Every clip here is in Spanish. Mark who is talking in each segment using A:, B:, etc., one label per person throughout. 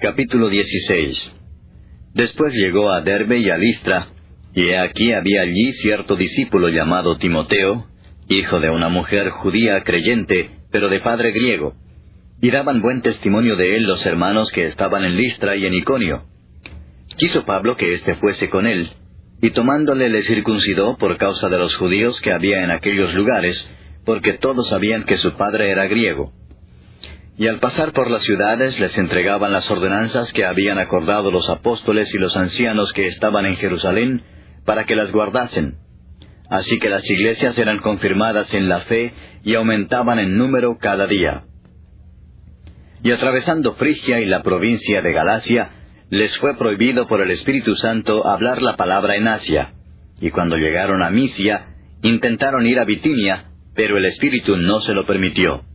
A: Capítulo 16. Después llegó a Derbe y a Listra, y he aquí había allí cierto discípulo llamado Timoteo, hijo de una mujer judía creyente, pero de padre griego. Y daban buen testimonio de él los hermanos que estaban en Listra y en Iconio. Quiso Pablo que éste fuese con él, y tomándole le circuncidó por causa de los judíos que había en aquellos lugares, porque todos sabían que su padre era griego. Y al pasar por las ciudades les entregaban las ordenanzas que habían acordado los apóstoles y los ancianos que estaban en Jerusalén, para que las guardasen. Así que las iglesias eran confirmadas en la fe y aumentaban en número cada día. Y atravesando Frigia y la provincia de Galacia, les fue prohibido por el Espíritu Santo hablar la palabra en Asia. Y cuando llegaron a Misia, intentaron ir a Bitinia, pero el Espíritu no se lo permitió.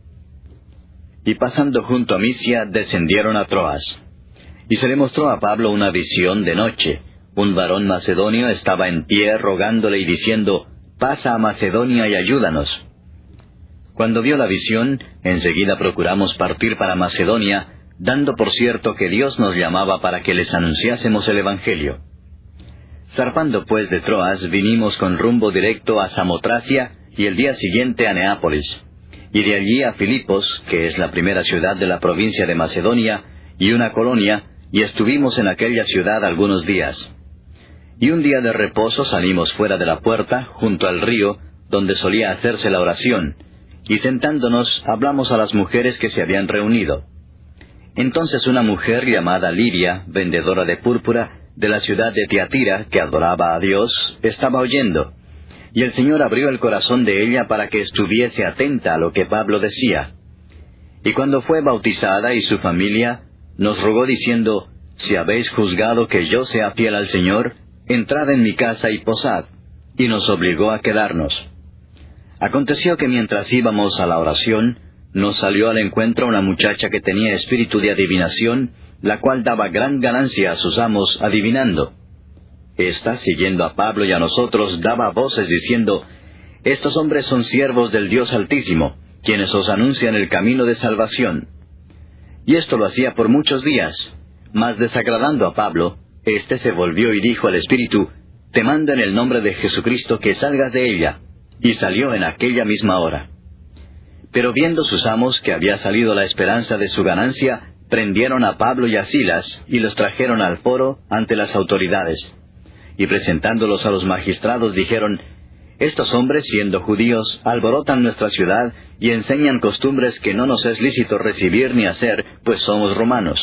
A: Y pasando junto a Misia, descendieron a Troas. Y se le mostró a Pablo una visión de noche. Un varón macedonio estaba en pie rogándole y diciendo, «Pasa a Macedonia y ayúdanos». Cuando vio la visión, enseguida procuramos partir para Macedonia, dando por cierto que Dios nos llamaba para que les anunciásemos el Evangelio. Zarpando pues de Troas, vinimos con rumbo directo a Samotracia y el día siguiente a Neápolis, y de allí a Filipos, que es la primera ciudad de la provincia de Macedonia, y una colonia, y estuvimos en aquella ciudad algunos días. Y un día de reposo salimos fuera de la puerta, junto al río, donde solía hacerse la oración, y sentándonos hablamos a las mujeres que se habían reunido. Entonces una mujer llamada Lidia, vendedora de púrpura, de la ciudad de Tiatira, que adoraba a Dios, estaba oyendo, y el Señor abrió el corazón de ella para que estuviese atenta a lo que Pablo decía. Y cuando fue bautizada y su familia, nos rogó diciendo, «Si habéis juzgado que yo sea fiel al Señor, entrad en mi casa y posad», y nos obligó a quedarnos. Aconteció que mientras íbamos a la oración, nos salió al encuentro una muchacha que tenía espíritu de adivinación, la cual daba gran ganancia a sus amos adivinando. Esta, siguiendo a Pablo y a nosotros, daba voces diciendo, «Estos hombres son siervos del Dios Altísimo, quienes os anuncian el camino de salvación». Y esto lo hacía por muchos días, mas desagradando a Pablo, éste se volvió y dijo al espíritu, «Te mando en el nombre de Jesucristo que salgas de ella», y salió en aquella misma hora. Pero viendo sus amos que había salido la esperanza de su ganancia, prendieron a Pablo y a Silas, y los trajeron al foro ante las autoridades. Y presentándolos a los magistrados dijeron, «Estos hombres, siendo judíos, alborotan nuestra ciudad, y enseñan costumbres que no nos es lícito recibir ni hacer, pues somos romanos».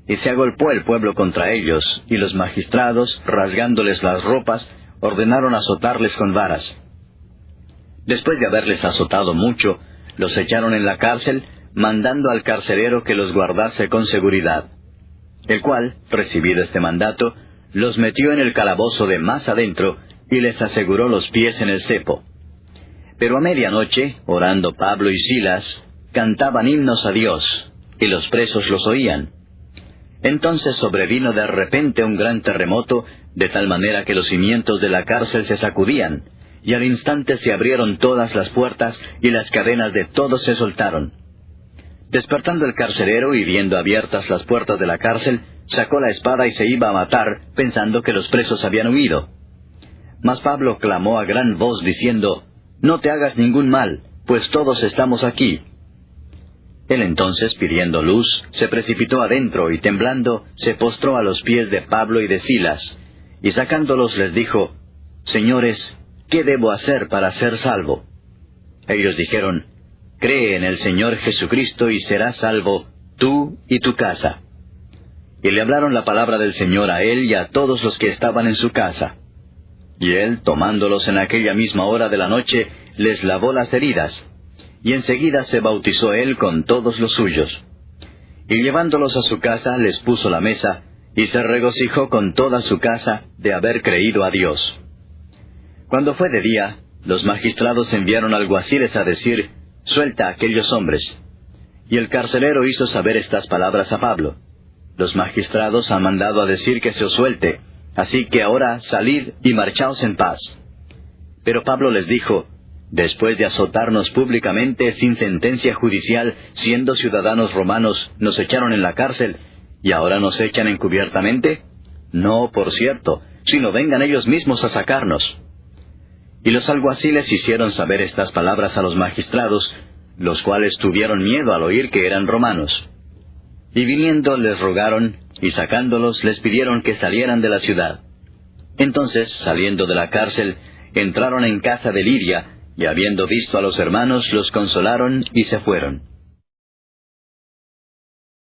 A: Y se agolpó el pueblo contra ellos, y los magistrados, rasgándoles las ropas, ordenaron azotarles con varas. Después de haberles azotado mucho, los echaron en la cárcel, mandando al carcelero que los guardase con seguridad. El cual, recibido este mandato, los metió en el calabozo de más adentro, y les aseguró los pies en el cepo. Pero a medianoche, orando Pablo y Silas, cantaban himnos a Dios, y los presos los oían. Entonces sobrevino de repente un gran terremoto, de tal manera que los cimientos de la cárcel se sacudían, y al instante se abrieron todas las puertas, y las cadenas de todos se soltaron. Despertando el carcelero y viendo abiertas las puertas de la cárcel, sacó la espada y se iba a matar, pensando que los presos habían huido. Mas Pablo clamó a gran voz diciendo, «No te hagas ningún mal, pues todos estamos aquí». Él entonces, pidiendo luz, se precipitó adentro y temblando, se postró a los pies de Pablo y de Silas, y sacándolos les dijo, «Señores, ¿qué debo hacer para ser salvo?» Ellos dijeron, «Cree en el Señor Jesucristo y serás salvo, tú y tu casa». Y le hablaron la palabra del Señor a él y a todos los que estaban en su casa. Y él, tomándolos en aquella misma hora de la noche, les lavó las heridas, y enseguida se bautizó él con todos los suyos. Y llevándolos a su casa, les puso la mesa, y se regocijó con toda su casa de haber creído a Dios. Cuando fue de día, los magistrados enviaron alguaciles a decir, «Suelta a aquellos hombres». Y el carcelero hizo saber estas palabras a Pablo. «Los magistrados han mandado a decir que se os suelte, así que ahora salid y marchaos en paz». Pero Pablo les dijo, «Después de azotarnos públicamente sin sentencia judicial, siendo ciudadanos romanos, nos echaron en la cárcel, ¿Y ahora nos echan encubiertamente? No, por cierto, sino vengan ellos mismos a sacarnos. Y los alguaciles hicieron saber estas palabras a los magistrados, los cuales tuvieron miedo al oír que eran romanos. Y viniendo les rogaron, y sacándolos les pidieron que salieran de la ciudad. Entonces, saliendo de la cárcel, entraron en casa de Lidia, y habiendo visto a los hermanos, los consolaron y se fueron.